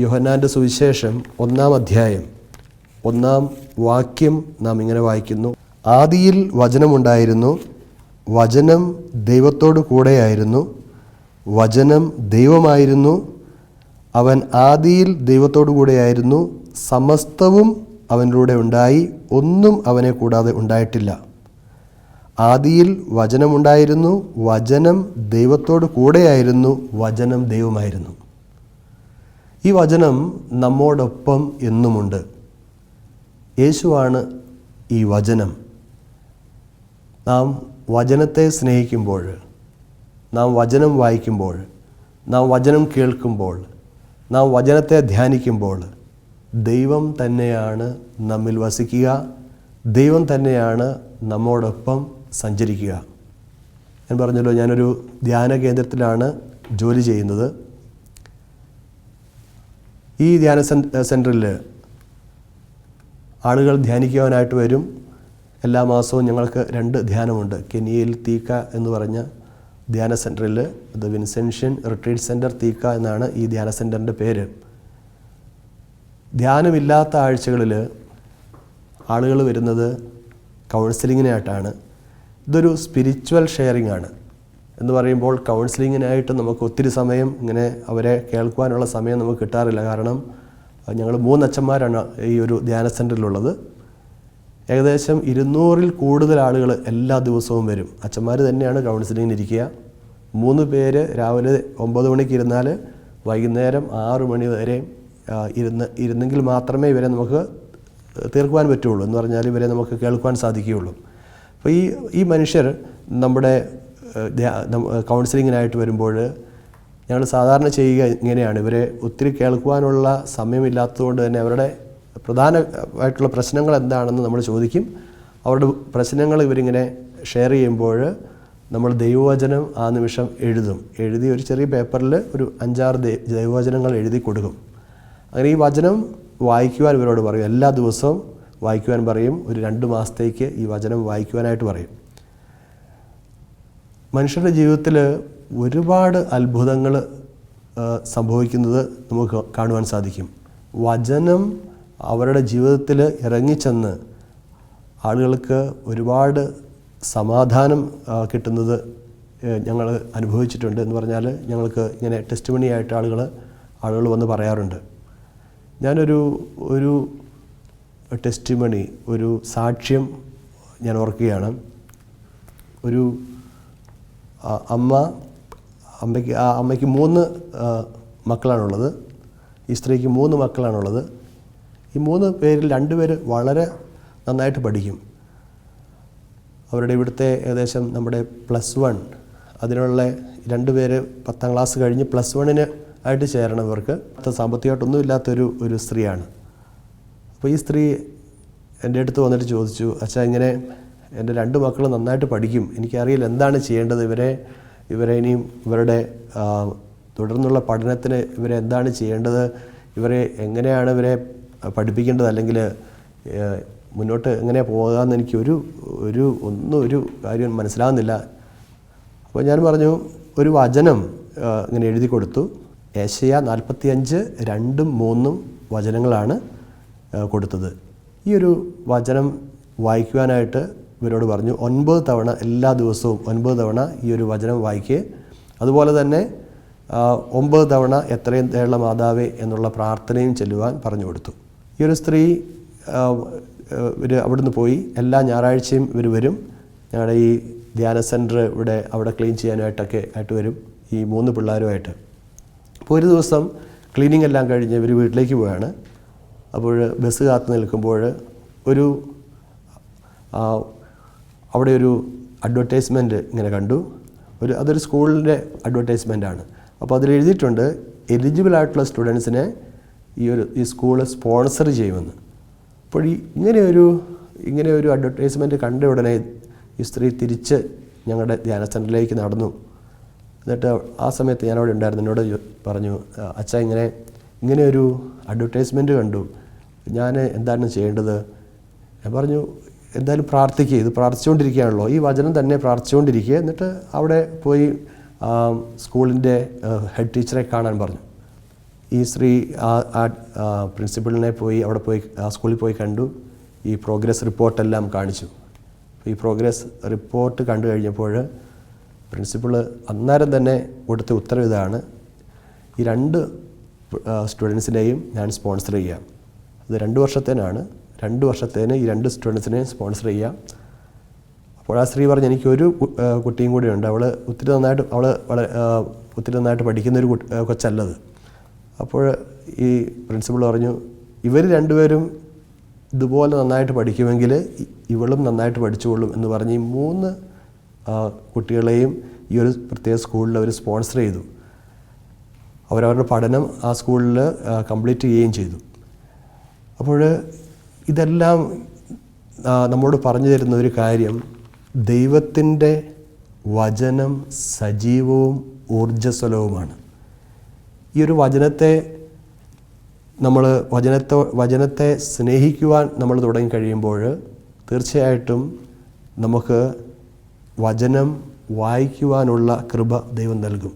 യോഹന്നാൻ്റെ സുവിശേഷം 1-ാം അധ്യായം 1-ാം വാക്യം നാം ഇങ്ങനെ വായിക്കുന്നു. ആദിയിൽ വചനമുണ്ടായിരുന്നു, വചനം ദൈവത്തോടു കൂടെയായിരുന്നു, വചനം ദൈവമായിരുന്നു, അവൻ ആദിയിൽ ദൈവത്തോടു കൂടെയായിരുന്നു, സമസ്തവും അവനിലൂടെ ഉണ്ടായി, ഒന്നും അവനെ കൂടാതെ ഉണ്ടായിട്ടില്ല. ആദിയിൽ വചനമുണ്ടായിരുന്നു, വചനം ദൈവത്തോടു കൂടെയായിരുന്നു, വചനം ദൈവമായിരുന്നു. ഈ വചനം നമ്മോടൊപ്പം എന്നുമുണ്ട്. യേശുവാണ് ഈ വചനം. നാം വചനത്തെ സ്നേഹിക്കുമ്പോൾ, നാം വചനം വായിക്കുമ്പോൾ, നാം വചനം കേൾക്കുമ്പോൾ, നാം വചനത്തെ ധ്യാനിക്കുമ്പോൾ ദൈവം തന്നെയാണ് നമ്മിൽ വസിക്കുക, ദൈവം തന്നെയാണ് നമ്മോടൊപ്പം സഞ്ചരിക്കുക. ഞാൻ പറഞ്ഞല്ലോ, ഞാനൊരു ധ്യാന കേന്ദ്രത്തിലാണ് ജോലി ചെയ്യുന്നത്. ഈ ധ്യാന സെൻറ്ററിൽ ആളുകൾ ധ്യാനിക്കുവാനായിട്ട് വരും. എല്ലാ മാസവും ഞങ്ങൾക്ക് 2 ധ്യാനമുണ്ട്. കെനിയയിൽ തീക്ക എന്ന് പറഞ്ഞ ധ്യാന സെൻറ്ററിൽ, ദ വിൻസെൻഷ്യൻ റിട്രീറ്റ് സെൻറ്റർ തീക്ക എന്നാണ് ഈ ധ്യാന സെൻറ്ററിൻ്റെ പേര്. ധ്യാനമില്ലാത്ത ആഴ്ചകളിൽ ആളുകൾ വരുന്നത് കൗൺസിലിങ്ങിനായിട്ടാണ്. ഇതൊരു സ്പിരിച്വൽ ഷെയറിംഗ് ആണ്. എന്ന് പറയുമ്പോൾ കൗൺസിലിങ്ങിനായിട്ട് നമുക്ക് ഒത്തിരി സമയം ഇങ്ങനെ അവരെ കേൾക്കുവാനുള്ള സമയം നമുക്ക് കിട്ടാറില്ല. കാരണം ഞങ്ങൾ 3 അച്ഛന്മാരാണ് ഈ ഒരു ധ്യാന സെൻറ്ററിലുള്ളത്. ഏകദേശം 200-ൽ കൂടുതൽ ആളുകൾ എല്ലാ ദിവസവും വരും. അച്ഛന്മാർ തന്നെയാണ് കൗൺസിലിങ്ങിന് ഇരിക്കുക. 3 പേര് രാവിലെ 9 മണിക്ക് ഇരുന്നാൽ വൈകുന്നേരം 6 മണി വരെ ഇരുന്നെങ്കിൽ മാത്രമേ ഇവരെ നമുക്ക് തീർക്കുവാൻ പറ്റുള്ളൂ. എന്ന് പറഞ്ഞാൽ ഇവരെ നമുക്ക് കേൾക്കുവാൻ സാധിക്കുകയുള്ളൂ. അപ്പോൾ ഈ മനുഷ്യർ നമ്മുടെ കൗൺസിലിങ്ങിനായിട്ട് വരുമ്പോൾ ഞങ്ങൾ സാധാരണ ചെയ്യുക ഇങ്ങനെയാണ്. ഇവരെ ഒത്തിരി കേൾക്കുവാനുള്ള സമയമില്ലാത്തതുകൊണ്ട് തന്നെ അവരുടെ പ്രധാനമായിട്ടുള്ള പ്രശ്നങ്ങൾ എന്താണെന്ന് നമ്മൾ ചോദിക്കും. അവരുടെ പ്രശ്നങ്ങൾ ഇവരിങ്ങനെ ഷെയർ ചെയ്യുമ്പോൾ നമ്മൾ ദൈവവചനം ആ നിമിഷം എഴുതി ഒരു ചെറിയ പേപ്പറിൽ ഒരു 5-6 ദൈവവചനങ്ങൾ എഴുതി കൊടുക്കും. അങ്ങനെ ഈ വചനം വായിക്കുവാൻ ഇവരോട് പറയും. എല്ലാ ദിവസവും വായിക്കുവാൻ പറയും. ഒരു 2 മാസത്തേക്ക് ഈ വചനം വായിക്കുവാനായിട്ട് പറയും. മനുഷ്യരുടെ ജീവിതത്തിൽ ഒരുപാട് അത്ഭുതങ്ങൾ സംഭവിക്കുന്നത് നമുക്ക് കാണുവാൻ സാധിക്കും. വചനം അവരുടെ ജീവിതത്തിൽ ഇറങ്ങിച്ചെന്ന് ആളുകൾക്ക് ഒരുപാട് സമാധാനം കിട്ടുന്നത് ഞങ്ങൾ അനുഭവിച്ചിട്ടുണ്ട്. എന്ന് പറഞ്ഞാൽ ഞങ്ങൾക്ക് ഇങ്ങനെ ടെസ്റ്റിമണിയായിട്ട് ആളുകൾ വന്ന് പറയാറുണ്ട്. ഞാനൊരു ടെസ്റ്റിമണി, ഒരു സാക്ഷ്യം ഞാൻ ഓർക്കുകയാണ്. ഒരു അമ്മയ്ക്ക് 3 മക്കളാണുള്ളത്. ഈ സ്ത്രീക്ക് 3 മക്കളാണുള്ളത്. ഈ 3 പേരിൽ 2 പേര് വളരെ നന്നായിട്ട് പഠിക്കും. അവരുടെ ഇവിടുത്തെ ഏകദേശം നമ്മുടെ +1 അതിനുള്ള 2 പേര് 10ാം ക്ലാസ് കഴിഞ്ഞ് +1 ആയിട്ട് ചേരണം. ഇവർക്ക് സാമ്പത്തികമായിട്ടൊന്നും ഇല്ലാത്തൊരു സ്ത്രീയാണ്. അപ്പോൾ ഈ സ്ത്രീ എൻ്റെ അടുത്ത് വന്നിട്ട് ചോദിച്ചു, അച്ഛാ, ഇങ്ങനെ എൻ്റെ 2 മക്കൾ നന്നായിട്ട് പഠിക്കും, എനിക്കറിയില്ല എന്താണ് ചെയ്യേണ്ടത്, ഇവരെ ഇനിയും ഇവരുടെ തുടർന്നുള്ള പഠനത്തിന് ഇവരെ എന്താണ് ചെയ്യേണ്ടത്, എങ്ങനെയാണ് ഇവരെ പഠിപ്പിക്കേണ്ടത്, അല്ലെങ്കിൽ മുന്നോട്ട് എങ്ങനെ പോകാമെന്ന് എനിക്ക് ഒരു കാര്യം മനസ്സിലാകുന്നില്ല. അപ്പോൾ ഞാൻ പറഞ്ഞു, ഒരു വചനം ഇങ്ങനെ എഴുതി കൊടുത്തു. യെശയ്യാ 45, 2, 3 വചനങ്ങളാണ് കൊടുത്തത്. ഈ ഒരു വചനം വായിക്കുവാനായിട്ട് ഇവരോട് പറഞ്ഞു. 9 തവണ എല്ലാ ദിവസവും 9 തവണ ഈ ഒരു വചനം വായിക്കുക. അതുപോലെ തന്നെ 9 തവണ എത്രയും ദയുള്ള മാതാവേ എന്നുള്ള പ്രാർത്ഥനയും ചെല്ലുവാൻ പറഞ്ഞു കൊടുത്തു. ഈ ഒരു സ്ത്രീ അവിടുന്ന് പോയി. എല്ലാ ഞായറാഴ്ചയും ഇവർ വരും. ഞങ്ങളുടെ ഈ ധ്യാന സെൻറ്റർ അവിടെ ക്ലീൻ ചെയ്യാനായിട്ട് വരും, ഈ 3 പിള്ളേരുമായിട്ട്. അപ്പോൾ ഒരു ദിവസം ക്ലീനിങ് എല്ലാം കഴിഞ്ഞ് ഇവർ വീട്ടിലേക്ക് പോവുകയാണ്. അപ്പോൾ ബസ് കാത്ത് നിൽക്കുമ്പോൾ അവിടെ ഒരു അഡ്വർടൈസ്മെൻറ്റ് ഇങ്ങനെ കണ്ടു. അതൊരു സ്കൂളിൻ്റെ അഡ്വർടൈസ്മെൻറ്റാണ്. അപ്പോൾ അതിൽ എഴുതിയിട്ടുണ്ട്, എലിജിബിൾ ആയിട്ടുള്ള സ്റ്റുഡൻസിനെ ഈ സ്കൂള് സ്പോൺസർ ചെയ്യുമെന്ന്. അപ്പോൾ ഇങ്ങനെ ഒരു അഡ്വർടൈസ്മെൻറ്റ് കണ്ട ഉടനെ ഈ സ്ത്രീ തിരിച്ച് ഞങ്ങളുടെ ധ്യാന സെൻറ്ററിലേക്ക് നടന്നു. എന്നിട്ട് ആ സമയത്ത് ഞാനവിടെ ഉണ്ടായിരുന്നു. എന്നോട് പറഞ്ഞു, അച്ഛാ, ഇങ്ങനെ ഒരു അഡ്വർടൈസ്മെൻറ്റ് കണ്ടു, ഞാൻ എന്താണ് ചെയ്യേണ്ടത്? ഞാൻ പറഞ്ഞു, എന്തായാലും പ്രാർത്ഥിക്കുക, ഇത് പ്രാർത്ഥിച്ചുകൊണ്ടിരിക്കുകയാണല്ലോ, ഈ വചനം തന്നെ പ്രാർത്ഥിച്ചുകൊണ്ടിരിക്കുക, എന്നിട്ട് അവിടെ പോയി സ്കൂളിൻ്റെ ഹെഡ് ടീച്ചറെ കാണാൻ പറഞ്ഞു. ഈ സ്ത്രീ പ്രിൻസിപ്പളിനെ പോയി അവിടെ പോയി ആ സ്കൂളിൽ പോയി കണ്ടു. ഈ പ്രോഗ്രസ് റിപ്പോർട്ടെല്ലാം കാണിച്ചു. ഈ പ്രോഗ്രസ് റിപ്പോർട്ട് കണ്ടു കഴിഞ്ഞപ്പോൾ പ്രിൻസിപ്പൾ അന്നേരം തന്നെ കൊടുത്ത ഉത്തരവ് ഇതാണ്: ഈ 2 സ്റ്റുഡൻസിനെയും ഞാൻ സ്പോൺസർ ചെയ്യാം. അത് 2 വർഷത്തേനാണ്. 2 വർഷത്തേന് ഈ 2 സ്റ്റുഡൻസിനെയും സ്പോൺസർ ചെയ്യാം. അപ്പോൾ ആ സ്ത്രീ പറഞ്ഞു, എനിക്കൊരു കുട്ടിയും കൂടിയുണ്ട്, ഒത്തിരി നന്നായിട്ട് പഠിക്കുന്നൊരു കൊച്ചല്ലത്. അപ്പോൾ ഈ പ്രിൻസിപ്പൾ പറഞ്ഞു, ഇവർ 2 പേരും ഇതുപോലെ നന്നായിട്ട് പഠിക്കുമെങ്കിൽ ഇവളും നന്നായിട്ട് പഠിച്ചുകൊള്ളും എന്ന് പറഞ്ഞ് ഈ 3 കുട്ടികളെയും ഈ ഒരു പ്രത്യേക സ്കൂളിൽ അവർ സ്പോൺസർ ചെയ്തു. അവരവരുടെ പഠനം ആ സ്കൂളിൽ കംപ്ലീറ്റ് ചെയ്യുകയും ചെയ്തു. അപ്പോൾ ഇതെല്ലാം നമ്മോട് പറഞ്ഞു തരുന്ന ഒരു കാര്യം, ദൈവത്തിൻ്റെ വചനം സജീവവും ഊർജ്ജസ്വലവുമാണ്. ഈ ഒരു വചനത്തെ സ്നേഹിക്കുവാൻ നമ്മൾ തുടങ്ങിക്കഴിയുമ്പോൾ തീർച്ചയായിട്ടും നമുക്ക് വചനം വായിക്കുവാനുള്ള കൃപ ദൈവം നൽകും.